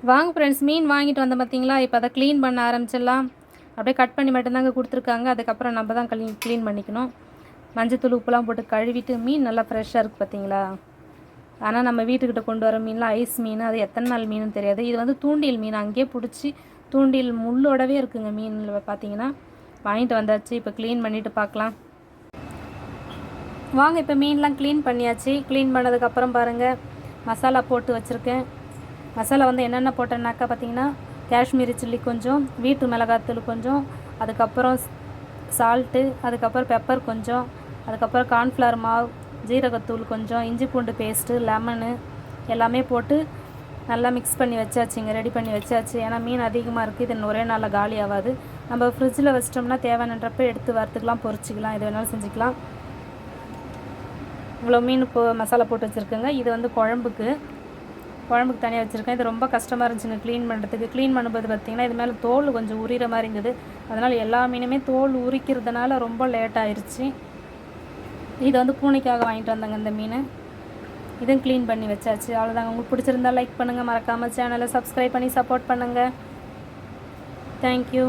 வாங்க ஃப்ரெண்ட்ஸ், மீன் வாங்கிட்டு வந்தேன் பார்த்தீங்களா. இப்போ அதை க்ளீன் பண்ண ஆரம்பிச்சிடலாம். அப்படியே கட் பண்ணி மட்டும்தாங்க கொடுத்துருக்காங்க. அதுக்கப்புறம் நம்ம தான் க்ளீன் பண்ணிக்கணும். மஞ்சத்தூள் உப்புலாம் போட்டு கழுவிட்டு மீன் நல்லா ஃப்ரெஷ்ஷாக இருக்குது பார்த்தீங்களா. ஆனால் நம்ம வீட்டுக்கிட்ட கொண்டு வர மீன்லாம் ஐஸ் மீன், அது எத்தனை நாள் மீனுன்னு தெரியாது. இது வந்து தூண்டில் மீன், அங்கேயே பிடிச்சி தூண்டில் முள்ளோடவே இருக்குங்க மீனில் பார்த்தீங்கன்னா. வாங்கிட்டு வந்தாச்சு. இப்போ க்ளீன் பண்ணிவிட்டு பார்க்கலாம் வாங்க. இப்போ மீன்லாம் க்ளீன் பண்ணியாச்சு. க்ளீன் பண்ணதுக்கப்புறம் பாருங்கள், மசாலா போட்டு வச்சுருக்கேன். மசாலா வந்து என்னென்ன போட்டேன்னாக்கா பார்த்தீங்கன்னா, காஷ்மீரி சில்லி கொஞ்சம், வீட்டு மிளகாத்தூள் கொஞ்சம், அதுக்கப்புறம் சால்ட்டு, அதுக்கப்புறம் பெப்பர் கொஞ்சம், அதுக்கப்புறம் கார்ன்ஃப்ளவர் மாவு, ஜீரகத்தூள் கொஞ்சம், இஞ்சி பூண்டு பேஸ்ட்டு, லெமனு எல்லாமே போட்டு நல்லா மிக்ஸ் பண்ணி வச்சாச்சுங்க. ரெடி பண்ணி வச்சாச்சு. ஏன்னா மீன் அதிகமாக இருக்குது, இது ஒரே நாளில் காலி ஆகாது. நம்ம ஃப்ரிட்ஜில் வச்சிட்டோம்னா தேவையானன்றப்ப எடுத்து வறுத்துக்கலாம், பொரிச்சிக்கலாம், எது வேணாலும் செஞ்சுக்கலாம். இவ்வளோ மீன் மசாலா போட்டு வச்சுருக்கேங்க. இது வந்து குழம்புக்கு தனியாக வச்சுருக்கேன். இது ரொம்ப கஷ்டமாக இருந்துச்சுங்க க்ளீன் பண்ணுறதுக்கு. க்ளீன் பண்ணும்போது பார்த்திங்கன்னா இது மேலே தோல் கொஞ்சம் உரிகிற மாதிரி இருந்தது. அதனால் எல்லா மீனுமே தோல் உரிக்கிறதுனால ரொம்ப லேட் ஆயிடுச்சு. இது வந்து பூனைக்காக வாங்கிட்டு வந்தாங்க இந்த மீன். இதுவும் க்ளீன் பண்ணி வச்சாச்சு. அவ்வளோதாங்க. உங்களுக்கு பிடிச்சிருந்தா லைக் பண்ணுங்கள், மறக்காமல் சேனலை சப்ஸ்கிரைப் பண்ணி சப்போர்ட் பண்ணுங்கள். தேங்க்யூ.